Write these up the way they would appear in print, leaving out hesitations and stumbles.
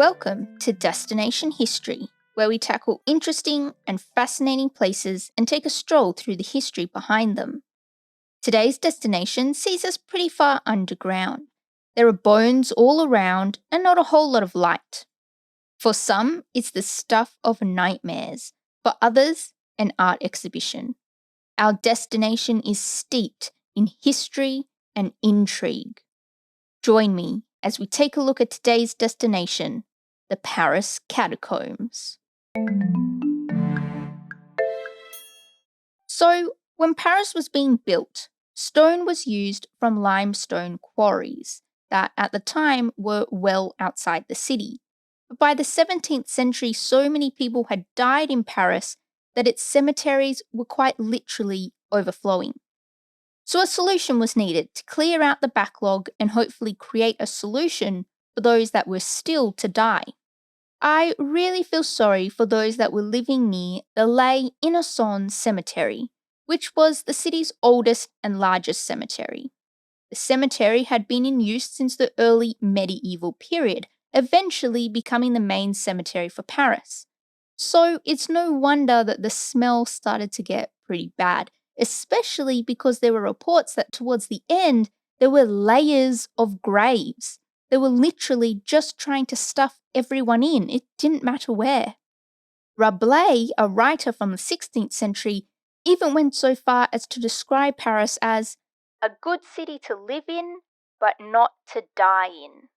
Welcome to Destination History, where we tackle interesting and fascinating places and take a stroll through the history behind them. Today's destination sees us pretty far underground. There are bones all around and not a whole lot of light. For some, it's the stuff of nightmares. For others, an art exhibition. Our destination is steeped in history and intrigue. Join me as we take a look at today's destination, the Paris Catacombs. So, when Paris was being built, stone was used from limestone quarries that at the time were well outside the city. But by the 17th century, so many people had died in Paris that its cemeteries were quite literally overflowing. So a solution was needed to clear out the backlog and hopefully create a solution for those that were still to die. I really feel sorry for those that were living near the Les Innocents Cemetery, which was the city's oldest and largest cemetery. The cemetery had been in use since the early medieval period, eventually becoming the main cemetery for Paris. So it's no wonder that the smell started to get pretty bad, especially because there were reports that towards the end, there were layers of graves. They were literally just trying to stuff everyone in. It didn't matter where. Rabelais, a writer from the 16th century, even went so far as to describe Paris as a good city to live in, but not to die in.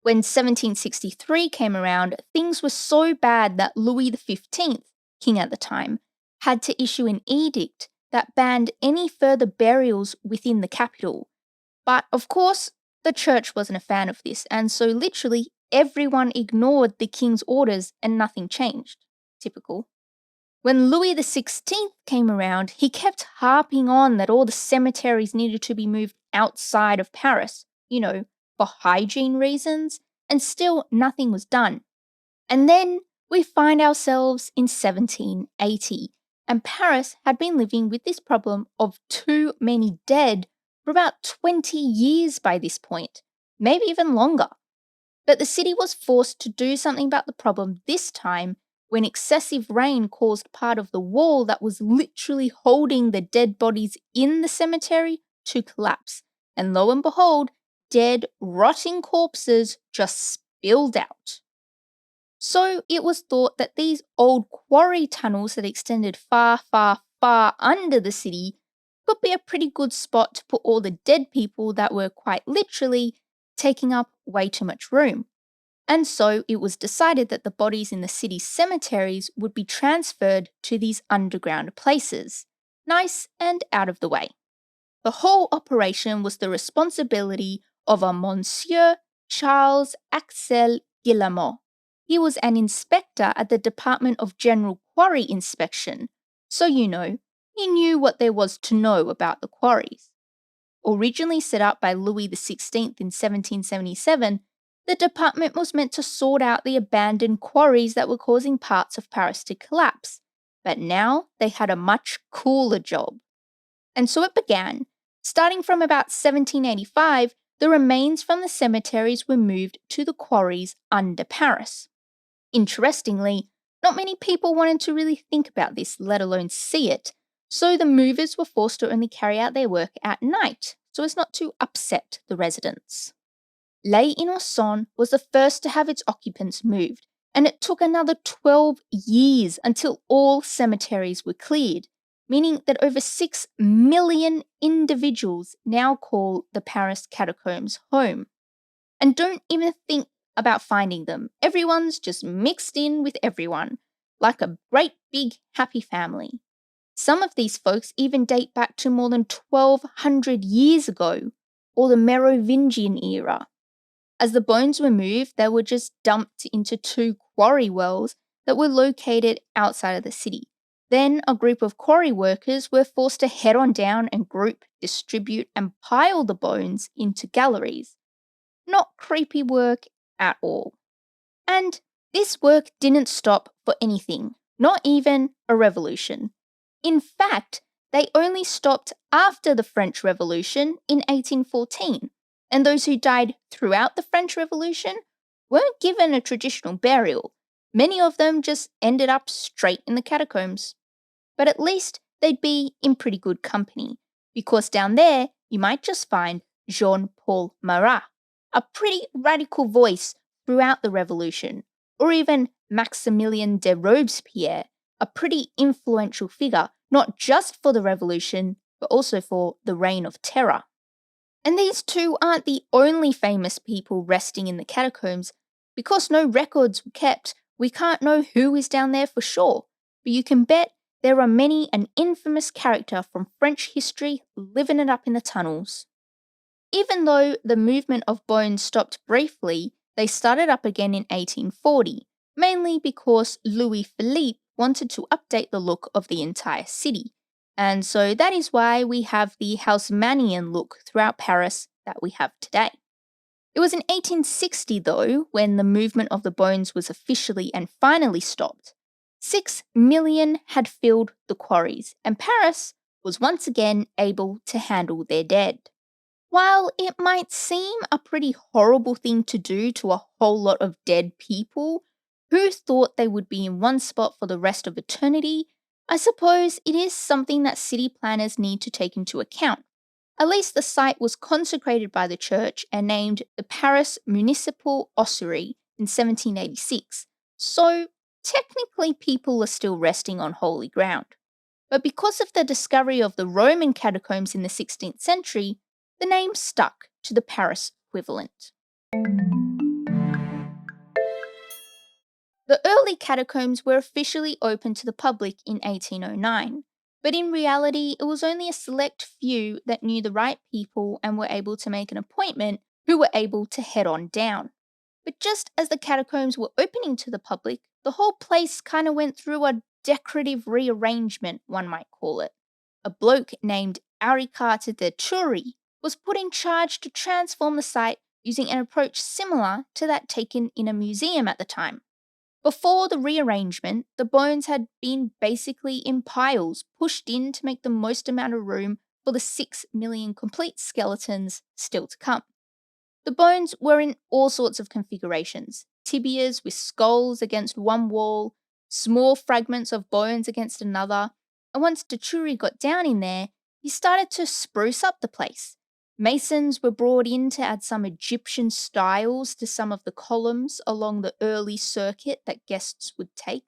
When 1763 came around, things were so bad that Louis XV, king at the time, had to issue an edict that banned any further burials within the capital. But of course, the church wasn't a fan of this, and so literally everyone ignored the king's orders and nothing changed. Typical. When Louis XVI came around, he kept harping on that all the cemeteries needed to be moved outside of Paris, for hygiene reasons, and still nothing was done. And then we find ourselves in 1780, and Paris had been living with this problem of too many dead for about 20 years by this point, maybe even longer. But the city was forced to do something about the problem this time when excessive rain caused part of the wall that was literally holding the dead bodies in the cemetery to collapse. And lo and behold, dead, rotting corpses just spilled out. So it was thought that these old quarry tunnels that extended far, far, far under the city could be a pretty good spot to put all the dead people that were quite literally taking up way too much room. And so it was decided that the bodies in the city's cemeteries would be transferred to these underground places, nice and out of the way. The whole operation was the responsibility of a Monsieur Charles Axel Guillemot. He was an inspector at the Department of General Quarry Inspection, so he knew what there was to know about the quarries. Originally set up by Louis XVI in 1777, the department was meant to sort out the abandoned quarries that were causing parts of Paris to collapse, but now they had a much cooler job. And so it began. Starting from about 1785, the remains from the cemeteries were moved to the quarries under Paris. Interestingly, not many people wanted to really think about this, let alone see it, so the movers were forced to only carry out their work at night, so as not to upset the residents. Les Innocents was the first to have its occupants moved, and it took another 12 years until all cemeteries were cleared, meaning that over 6 million individuals now call the Paris Catacombs home. And don't even think about finding them. Everyone's just mixed in with everyone, like a great big happy family. Some of these folks even date back to more than 1,200 years ago, or the Merovingian era. As the bones were moved, they were just dumped into 2 quarry wells that were located outside of the city. Then a group of quarry workers were forced to head on down and group, distribute, and pile the bones into galleries. Not creepy work at all. And this work didn't stop for anything, not even a revolution. In fact, they only stopped after the French Revolution in 1814, and those who died throughout the French Revolution weren't given a traditional burial. Many of them just ended up straight in the catacombs. But at least they'd be in pretty good company, because down there you might just find Jean Paul Marat, a pretty radical voice throughout the revolution, or even Maximilien de Robespierre, a pretty influential figure not just for the revolution, but also for the Reign of Terror. And these two aren't the only famous people resting in the catacombs. Because no records were kept, we can't know who is down there for sure, but you can bet there are many an infamous character from French history living it up in the tunnels. Even though the movement of bones stopped briefly, they started up again in 1840, mainly because Louis Philippe wanted to update the look of the entire city. And so that is why we have the Haussmannian look throughout Paris that we have today. It was in 1860, though, when the movement of the bones was officially and finally stopped. 6 million had filled the quarries, and Paris was once again able to handle their dead. While it might seem a pretty horrible thing to do to a whole lot of dead people who thought they would be in one spot for the rest of eternity, I suppose it is something that city planners need to take into account. At least the site was consecrated by the church and named the Paris Municipal Ossuary in 1786, so technically people are still resting on holy ground. But because of the discovery of the Roman catacombs in the 16th century, the name stuck to the Paris equivalent. The early catacombs were officially open to the public in 1809, but in reality, it was only a select few that knew the right people and were able to make an appointment who were able to head on down. But just as the catacombs were opening to the public, the whole place kind of went through a decorative rearrangement, one might call it. A bloke named Aricarte de Thury was put in charge to transform the site using an approach similar to that taken in a museum at the time. Before the rearrangement, the bones had been basically in piles, pushed in to make the most amount of room for the 6 million complete skeletons still to come. The bones were in all sorts of configurations: tibias with skulls against one wall, small fragments of bones against another, and once de Thury got down in there, he started to spruce up the place. Masons were brought in to add some Egyptian styles to some of the columns along the early circuit that guests would take,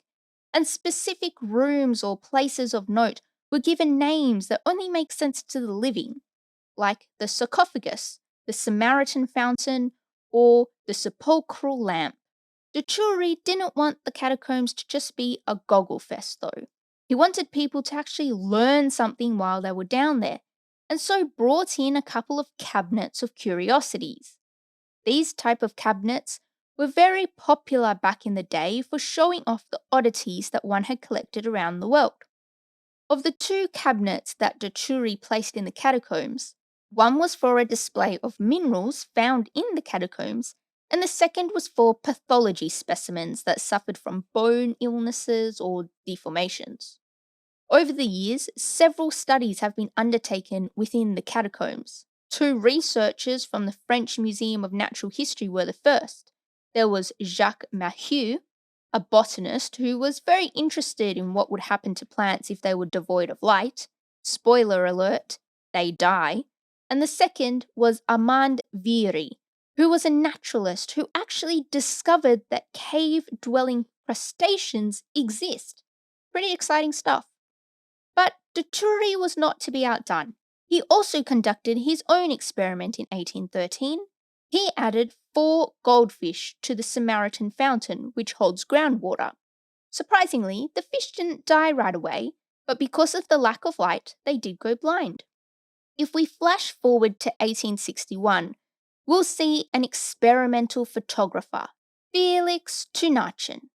and specific rooms or places of note were given names that only make sense to the living, like the sarcophagus, the Samaritan fountain, or the sepulchral lamp. De Thury didn't want the catacombs to just be a goggle fest, though. He wanted people to actually learn something while they were down there, and so brought in a couple of cabinets of curiosities. These type of cabinets were very popular back in the day for showing off the oddities that one had collected around the world. Of the two cabinets that de Thury placed in the catacombs, one was for a display of minerals found in the catacombs, and the second was for pathology specimens that suffered from bone illnesses or deformations. Over the years, several studies have been undertaken within the catacombs. Two researchers from the French Museum of Natural History were the first. There was Jacques Mahieu, a botanist who was very interested in what would happen to plants if they were devoid of light. Spoiler alert, they die. And the second was Armand Viry, who was a naturalist who actually discovered that cave-dwelling crustaceans exist. Pretty exciting stuff. But de Thury was not to be outdone. He also conducted his own experiment in 1813. He added 4 goldfish to the Samaritan fountain, which holds groundwater. Surprisingly, the fish didn't die right away, but because of the lack of light, they did go blind. If we flash forward to 1861, we'll see an experimental photographer, Felix Tunachin,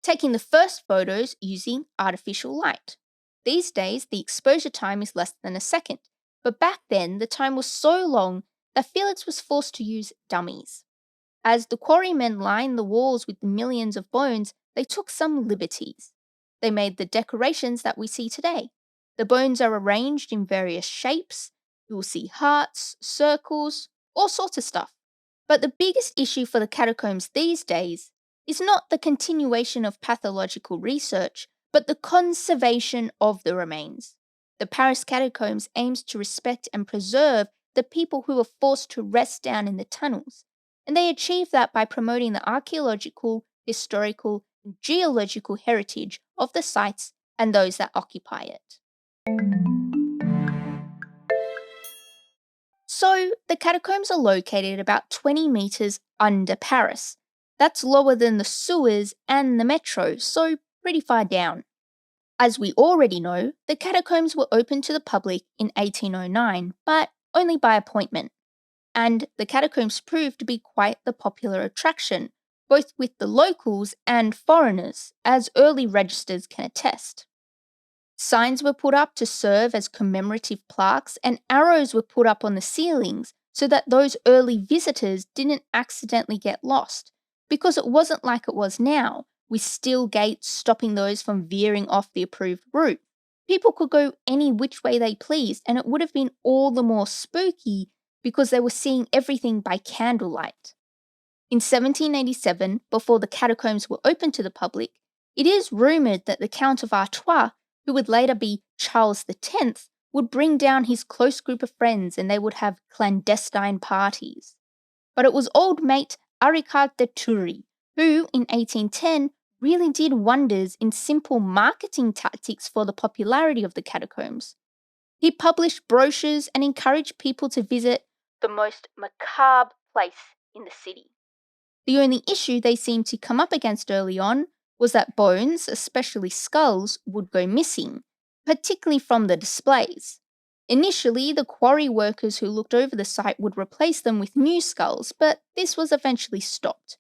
taking the first photos using artificial light. These days, the exposure time is less than a second, but back then the time was so long that Felix was forced to use dummies. As the quarrymen lined the walls with the millions of bones, they took some liberties. They made the decorations that we see today. The bones are arranged in various shapes. You will see hearts, circles, all sorts of stuff. But the biggest issue for the catacombs these days is not the continuation of pathological research, but the conservation of the remains. The Paris Catacombs aims to respect and preserve the people who were forced to rest down in the tunnels, and they achieve that by promoting the archaeological, historical, and geological heritage of the sites and those that occupy it. So, the catacombs are located about 20 metres under Paris. That's lower than the sewers and the metro, so pretty far down. As we already know, the catacombs were opened to the public in 1809, but only by appointment. And the catacombs proved to be quite the popular attraction, both with the locals and foreigners, as early registers can attest. Signs were put up to serve as commemorative plaques, and arrows were put up on the ceilings so that those early visitors didn't accidentally get lost, because it wasn't like it was now, with steel gates stopping those from veering off the approved route. People could go any which way they pleased, and it would have been all the more spooky because they were seeing everything by candlelight. In 1787, before the catacombs were open to the public, it is rumoured that the Count of Artois, who would later be Charles X, would bring down his close group of friends and they would have clandestine parties. But it was old mate Aricard de Thury, who, in 1810, really did wonders in simple marketing tactics for the popularity of the catacombs. He published brochures and encouraged people to visit the most macabre place in the city. The only issue they seemed to come up against early on was that bones, especially skulls, would go missing, particularly from the displays. Initially, the quarry workers who looked over the site would replace them with new skulls, but this was eventually stopped.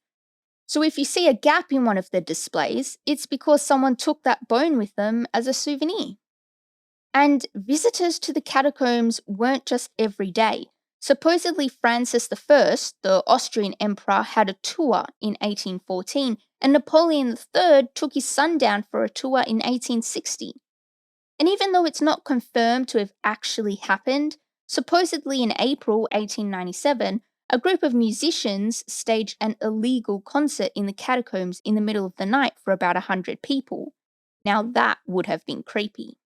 So if you see a gap in one of the displays, it's because someone took that bone with them as a souvenir. And visitors to the catacombs weren't just every day. Supposedly Francis I, the Austrian emperor, had a tour in 1814, and Napoleon III took his son down for a tour in 1860. And even though it's not confirmed to have actually happened, supposedly in April 1897, a group of musicians staged an illegal concert in the catacombs in the middle of the night for about 100 people. Now that would have been creepy.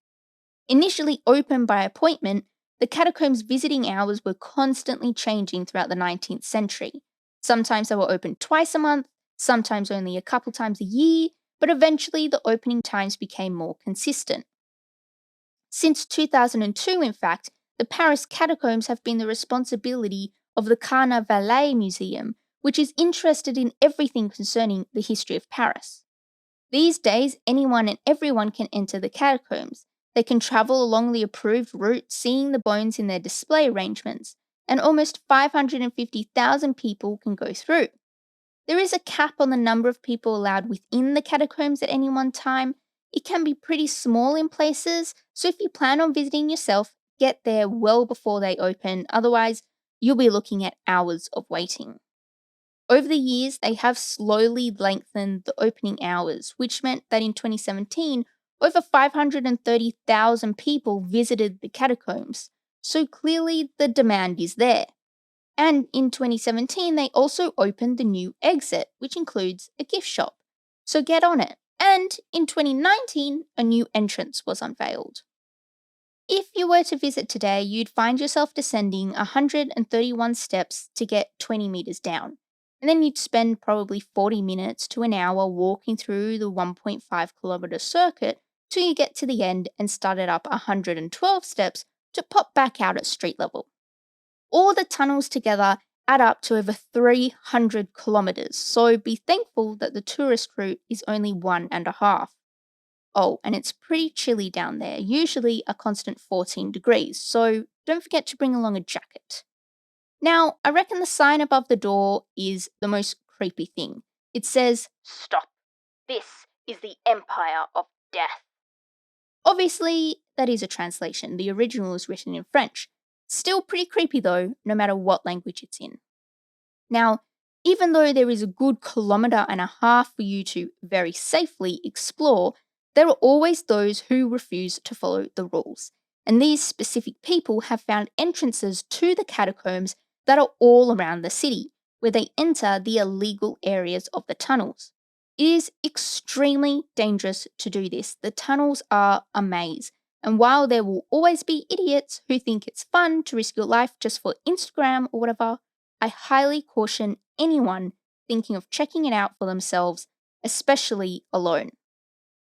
Initially open by appointment, the catacombs' visiting hours were constantly changing throughout the 19th century. Sometimes they were open twice a month, sometimes only a couple times a year, but eventually the opening times became more consistent. Since 2002, in fact, the Paris Catacombs have been the responsibility of the Carnavalet Museum, which is interested in everything concerning the history of Paris. These days, anyone and everyone can enter the catacombs. They can travel along the approved route, seeing the bones in their display arrangements, and almost 550,000 people can go through. There is a cap on the number of people allowed within the catacombs at any one time. It can be pretty small in places, so if you plan on visiting yourself, get there well before they open, otherwise you'll be looking at hours of waiting. Over the years, they have slowly lengthened the opening hours, which meant that in 2017, over 530,000 people visited the catacombs, so clearly the demand is there. And in 2017, they also opened the new exit, which includes a gift shop. So get on it. And in 2019, a new entrance was unveiled. If you were to visit today, you'd find yourself descending 131 steps to get 20 meters down. And then you'd spend probably 40 minutes to an hour walking through the 1.5 kilometer circuit till you get to the end and start it up 112 steps to pop back out at street level. All the tunnels together add up to over 300 kilometers, so be thankful that the tourist route is only 1.5. Oh, and it's pretty chilly down there, usually a constant 14 degrees, so don't forget to bring along a jacket. Now, I reckon the sign above the door is the most creepy thing. It says, "Stop. This is the Empire of Death." Obviously, that is a translation. The original is written in French. Still pretty creepy though, no matter what language it's in. Now, even though there is a good 1.5 kilometers for you to very safely explore, there are always those who refuse to follow the rules. And these specific people have found entrances to the catacombs that are all around the city, where they enter the illegal areas of the tunnels. It is extremely dangerous to do this. The tunnels are a maze, and while there will always be idiots who think it's fun to risk your life just for Instagram or whatever, I highly caution anyone thinking of checking it out for themselves, especially alone.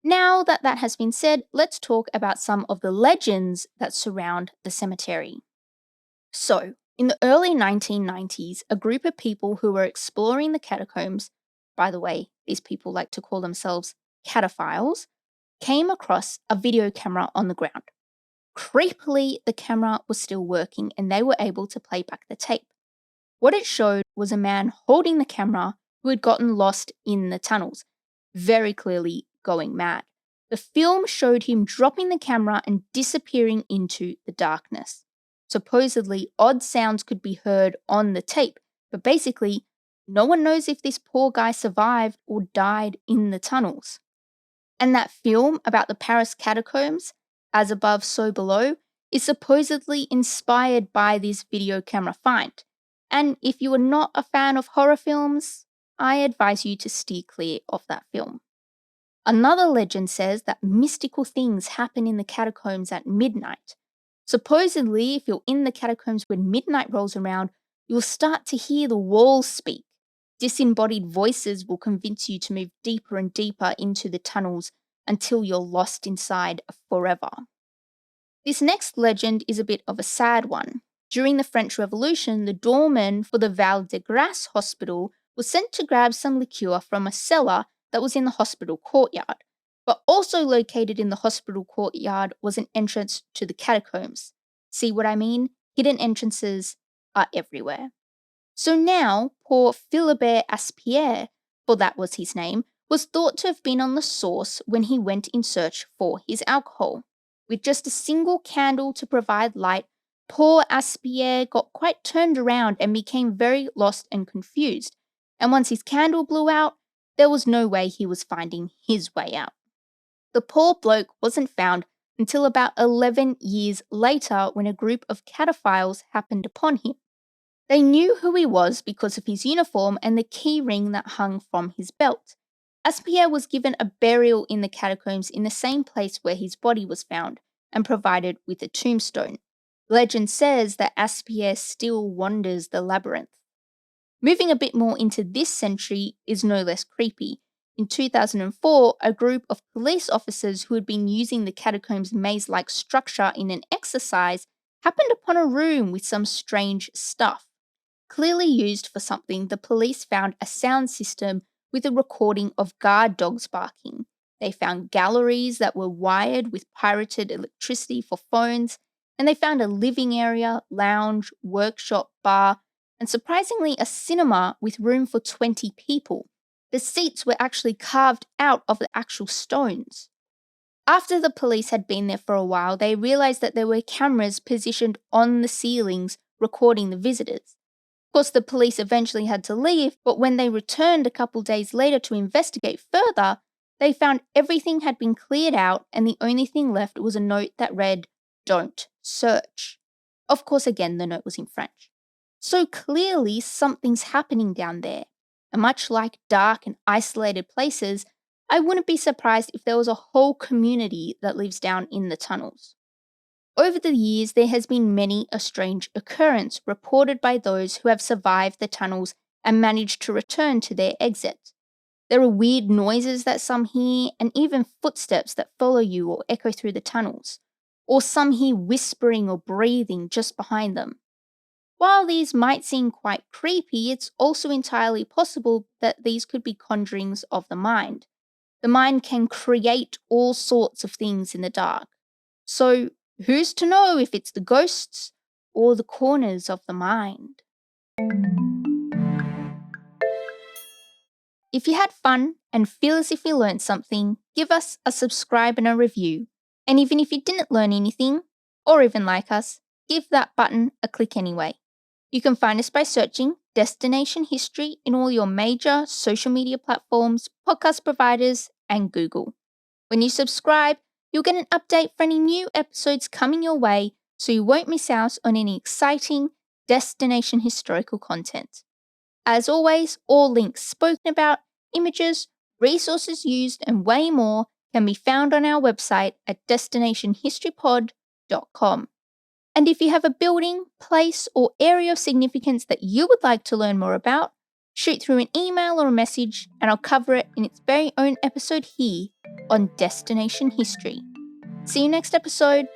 Now that that has been said, let's talk about some of the legends that surround the cemetery. So, in the early 1990s, a group of people who were exploring the catacombs, by the way, these people like to call themselves cataphiles, came across a video camera on the ground. Creepily, the camera was still working and they were able to play back the tape. What it showed was a man holding the camera who had gotten lost in the tunnels, very clearly going mad. The film showed him dropping the camera and disappearing into the darkness. Supposedly, odd sounds could be heard on the tape, but basically, no one knows if this poor guy survived or died in the tunnels. And that film about the Paris Catacombs, As Above, So Below, is supposedly inspired by this video camera find. And if you are not a fan of horror films, I advise you to steer clear of that film. Another legend says that mystical things happen in the catacombs at midnight. Supposedly, if you're in the catacombs when midnight rolls around, you'll start to hear the walls speak. Disembodied voices will convince you to move deeper and deeper into the tunnels until you're lost inside forever. This next legend is a bit of a sad one. During the French Revolution, the doorman for the Val de Grace hospital was sent to grab some liqueur from a cellar that was in the hospital courtyard. But also located in the hospital courtyard was an entrance to the catacombs. See what I mean? Hidden entrances are everywhere. So now, poor Philibert Aspierre, for that was his name, was thought to have been on the source when he went in search for his alcohol. With just a single candle to provide light, poor Aspierre got quite turned around and became very lost and confused. And once his candle blew out, there was no way he was finding his way out. The poor bloke wasn't found until about 11 years later when a group of cataphiles happened upon him. They knew who he was because of his uniform and the key ring that hung from his belt. Aspierre was given a burial in the catacombs in the same place where his body was found and provided with a tombstone. Legend says that Aspierre still wanders the labyrinth. Moving a bit more into this century is no less creepy. In 2004, a group of police officers who had been using the catacombs maze-like structure in an exercise happened upon a room with some strange stuff. Clearly used for something, the police found a sound system with a recording of guard dogs barking. They found galleries that were wired with pirated electricity for phones, and they found a living area, lounge, workshop, bar, and surprisingly a cinema with room for 20 people. The seats were actually carved out of the actual stones. After the police had been there for a while, they realized that there were cameras positioned on the ceilings recording the visitors. Of course, the police eventually had to leave, but when they returned a couple days later to investigate further, they found everything had been cleared out and the only thing left was a note that read, "Don't search." Of course, again, the note was in French. So clearly something's happening down there. And much like dark and isolated places, I wouldn't be surprised if there was a whole community that lives down in the tunnels. Over the years, there has been many a strange occurrence reported by those who have survived the tunnels and managed to return to their exit. There are weird noises that some hear and even footsteps that follow you or echo through the tunnels, or some hear whispering or breathing just behind them. While these might seem quite creepy, it's also entirely possible that these could be conjurings of the mind. The mind can create all sorts of things in the dark. So, who's to know if it's the ghosts or the corners of the mind? If you had fun and feel as if you learned something, give us a subscribe and a review. And even if you didn't learn anything, or even like us, give that button a click anyway. You can find us by searching Destination History in all your major social media platforms, podcast providers, and Google. When you subscribe, you'll get an update for any new episodes coming your way so you won't miss out on any exciting destination historical content. As always, all links spoken about, images, resources used, and way more can be found on our website at destinationhistorypod.com. And if you have a building, place, or area of significance that you would like to learn more about, shoot through an email or a message and I'll cover it in its very own episode here on Destination History. See you next episode.